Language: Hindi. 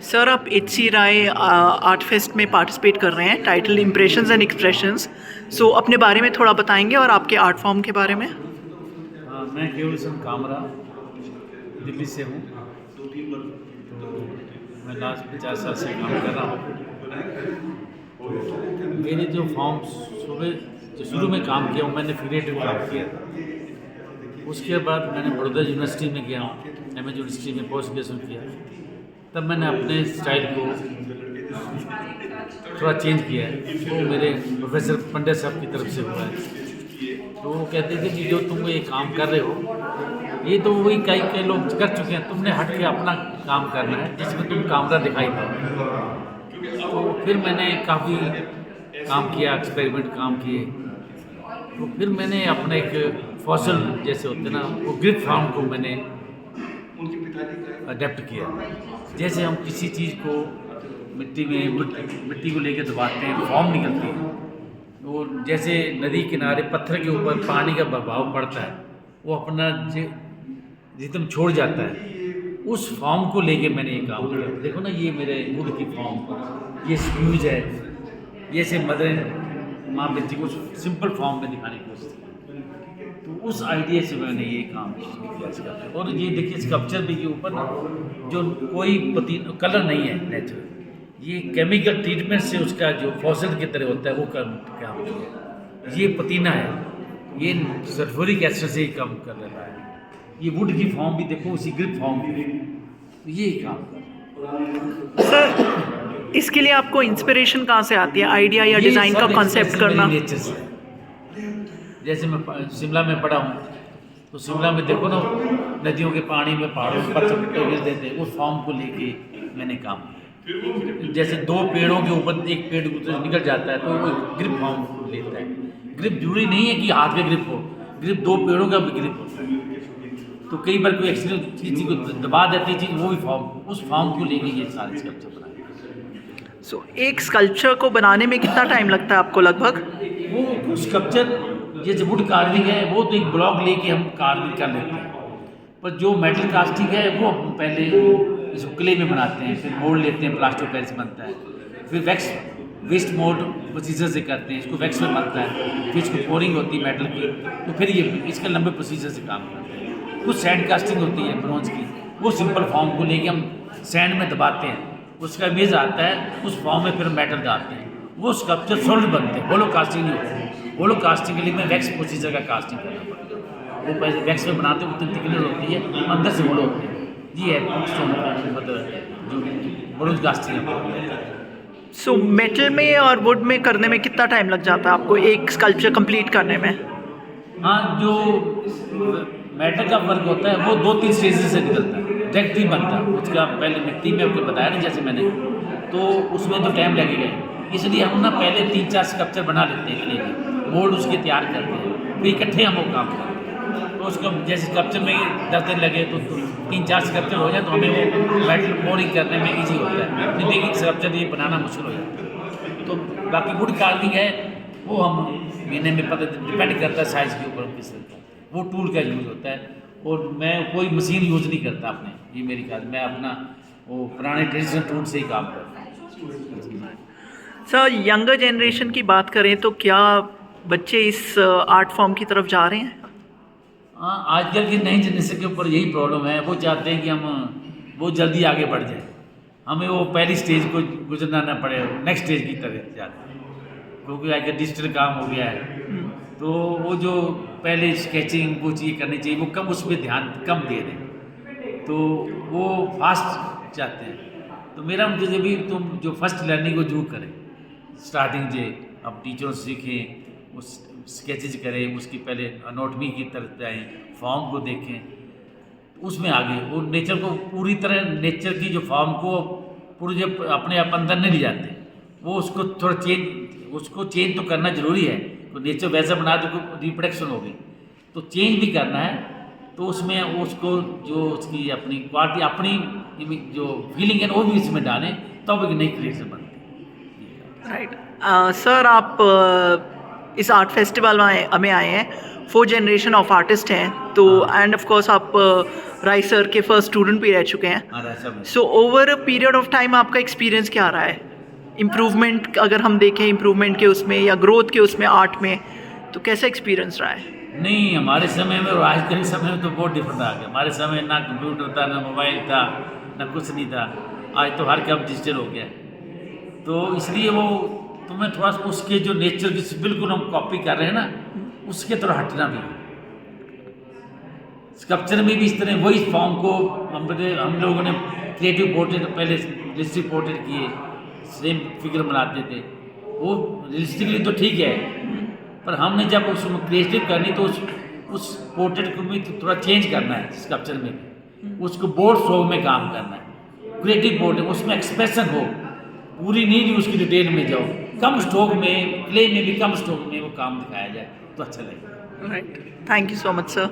सर आप HC राय आर्ट फेस्ट में पार्टिसिपेट कर रहे हैं, टाइटल इम्प्रेशंस एंड एक्सप्रेशंस। सो अपने बारे में थोड़ा बताएंगे और आपके आर्ट फॉर्म के बारे में। मैं केवल सिंह कामरा दिल्ली से हूँ। तो मैं लास्ट 50 साल से काम कर रहा हूँ। मेरे जो फॉर्म शुरू में काम किया वो मैंने फिगरेटिव काम किया। उसके बाद मैंने बड़ौदा यूनिवर्सिटी में गया, एम यूनिवर्सिटी में पोस्ट ग्रेजुएशन किया। तब मैंने अपने स्टाइल को थोड़ा चेंज किया है। वो मेरे प्रोफेसर पंडित साहब की तरफ से हुआ है। तो वो कहते थे कि जो तुम ये काम कर रहे हो ये तो वही कई लोग कर चुके हैं, तुमने हट के अपना काम करना है जिसमें तुम कामरा दिखाई दो। तो फिर मैंने काफ़ी काम किया, एक्सपेरिमेंट काम किए। तो फिर मैंने अपना एक फॉसल जैसे होते ना वो ग्रिप फॉर्म को मैंने अडेप्ट किया। जैसे हम किसी चीज़ को मिट्टी को लेकर दबाते हैं, फॉर्म निकलती है। वो जैसे नदी किनारे पत्थर के ऊपर पानी का बहाव पड़ता है, वो अपना रिदम छोड़ जाता है। उस फॉर्म को लेके मैंने ये काम किया। देखो ना, ये मेरे वुड की फॉर्म, ये स्क्यूज है, ये से मदर माँ बेटी को सिंपल फॉर्म में दिखाने की कोशिश की। तो उस आइडिया से मैंने ये काम किया स्कल्पचर। और ये देखिए स्कल्पचर भी के ऊपर ना जो कोई कलर नहीं है नेचुरल, ये केमिकल ट्रीटमेंट से उसका जो फॉसिल की तरह होता है वो काम किया। ये पतीना है, ये सल्फ्यूरिक एसिड से ही काम कर लेता है। ये वुड की फॉर्म भी देखो उसी ग्रिप फॉर्म की, तो ये काम कर। सर इसके लिए आपको इंस्पिरेशन कहाँ से आती है, आइडिया या डिज़ाइन का कॉन्सेप्ट करना? नेचर से। जैसे मैं शिमला में पढ़ा हूँ, तो शिमला में देखो ना नदियों के पानी में पहाड़ों में पत्थर गिर देते, उस फॉर्म को लेके मैंने काम किया। जैसे दो पेड़ों के ऊपर एक पेड़ निकल जाता है तो वो ग्रिप फॉर्म लेता है। ग्रिप जरूरी नहीं है कि हाथ का ग्रिप हो, ग्रिप दो पेड़ों का भी ग्रिप होता है। तो कई बार कोई एक्सीडेंट चीज़ को दबा देती चीज़, वो भी फॉर्म, उस फॉर्म को लेके ये सारे स्कल्पचर बनाए। सो एक स्कल्पचर को बनाने में कितना टाइम लगता है आपको लगभग? वो स्कल्पचर जैसे वुड कार्विंग है वो तो एक ब्लॉक लेके हम कार्विंग कर लेते हैं, पर जो मेटल कास्टिंग है वो हम पहले इसको क्ले में बनाते हैं, फिर मोल्ड लेते हैं, प्लास्टर पेरिस बनता है, फिर वैक्स वेस्ट मोल्ड प्रोसीजर से करते हैं, इसको वैक्स में बनता है, फिर इसको पोरिंग होती है मेटल की, तो फिर ये इसका लंबे प्रोसीजर से काम करते हैं। कुछ सैंड कास्टिंग होती है ब्रॉन्ज की, वो सिंपल फॉर्म को लेके हम सैंड में दबाते हैं, उसका इमेज आता है, उस फॉर्म में फिर मेटल डालते हैं, वो स्कल्पचर सॉलिड बनते हैं। होलो कास्टिंग नहीं होती। होलो कास्टिंग के लिए मैं वैक्स प्रोसीजर का कास्टिंग करना पड़ता है। वो पहले वैक्स में बनाते हैं, उतनी थिकनेस होती है, अंदर से होलो होते हैं। ये है स्टोन मतलब जो ब्रोंज कास्टिंग है। सो मेटल में और वुड में करने में कितना टाइम लग जाता है आपको एक स्कल्पचर कंप्लीट करने में? हाँ, जो मेटल का वर्क होता है वो 2-3 स्टेजेस से निकलता है, डायरेक्ट नहीं बनता। उसका पहले मिट्टी में आपको बताया ना जैसे मैंने, तो उसमें तो टाइम लगेगा, इसलिए हम ना पहले 3-4 स्कल्पचर बना लेते हैं क्ले में, मोल्ड उसके तैयार करते हैं, फिर इकट्ठे हम वो काम करते हैं। तो उसका जैसे स्कल्पचर में 10 दिन लगे तो 3-4 स्कल्पचर हो जाए तो हमें वो मेटल पोरिंग करने में ईजी होता है। नहीं देखिए स्कल्पचर ये बनाना मुश्किल हो जाता है। तो बाकी वुड कार्विंग है वो हम महीने में पता डिपेंड करता है साइज़ के ऊपर किस तरह का वो टूल का यूज़ होता है। और मैं कोई मशीन यूज़ नहीं करता अपने, ये मेरी बात, मैं अपना वो पुराने ट्रेडिशनल टूल से ही काम करता हूँ। सर यंगर जनरेशन की बात करें तो क्या बच्चे इस आर्ट फॉर्म की तरफ जा रहे हैं? हाँ, आजकल की नई जनरेशन के ऊपर यही प्रॉब्लम है, वो चाहते हैं कि हम बहुत जल्दी आगे बढ़ जाए, हमें वो पहली स्टेज को गुजरना ना पड़े, नेक्स्ट स्टेज की तरफ जाते हैं, क्योंकि आजकल डिजिटल काम हो गया है। तो वो जो पहले स्केचिंग वो चीज़ करनी चाहिए वो कम, उस पर ध्यान कम दे रहे हैं, तो वो फास्ट चाहते हैं। तो मेरा मुझे भी तुम जो फर्स्ट लर्निंग को जरूर करें, स्टार्टिंग से अब टीचरों से सीखें, उस स्केचेज करें, उसकी पहले एनाटॉमी की तरफ जाएँ, फॉर्म को देखें, उसमें आगे वो नेचर को पूरी तरह, नेचर की जो फॉर्म को पूरी जब अपने आप अंदर नहीं ले जाते, वो उसको थोड़ा चेंज तो करना ज़रूरी है। तो नेचर वैसा बना तो रिप्रोडक्शन होगी, तो चेंज भी करना है। तो उसमें उसको जो उसकी अपनी क्वालिटी, अपनी जो फीलिंग है वो भी इसमें डालें, तब एक नई क्रिएशन बनती है। राइट। सर आप इस आर्ट फेस्टिवल में आए हैं, फोर्थ जनरेशन ऑफ आर्टिस्ट हैं, तो एंड ऑफ कोर्स आप राय सर के फर्स्ट स्टूडेंट भी रह चुके हैं. हाँ ऐसा में so over a period of time आपका एक्सपीरियंस क्या रहा है? इम्प्रूवमेंट अगर हम देखें, इम्प्रूवमेंट के उसमें या ग्रोथ के उसमें आर्ट में, तो कैसा एक्सपीरियंस रहा है? नहीं, हमारे समय में और आज के समय में तो बहुत डिफरेंट आ गया. हमारे समय ना कंप्यूटर था, ना मोबाइल था, ना कुछ नहीं था. आज तो हर काम डिजिटल हो गया. तो इसलिए वो तुम्हें थोड़ा सा उसके जो नेचर जिस बिल्कुल हम कॉपी कर रहे हैं ना, उसके थोड़ा हटना भी है. स्कल्पचर में भी इस तरह वही फॉर्म को हम लोगों ने क्रिएटिव पोर्ट्रेट पहले रियलिस्टिक पोर्ट्रेट किए, सेम फिगर बनाते थे. वो रियलिस्टिकली तो ठीक है, पर हमने जब उसमें क्रिएटिव करनी तो उस पोर्ट्रेट को भी थोड़ा चेंज करना है. स्कल्पचर में भी उसको बोल्ड स्ट्रोक में काम करना है. क्रिएटिव पोर्ट्रेट उसमें एक्सप्रेशन हो, पूरी नहीं उसकी डिटेल में जाओ, कम स्ट्रोक में, क्ले में भी कम स्ट्रोक में वो काम दिखाया जाए तो अच्छा लगेगा. Right, thank you so much sir.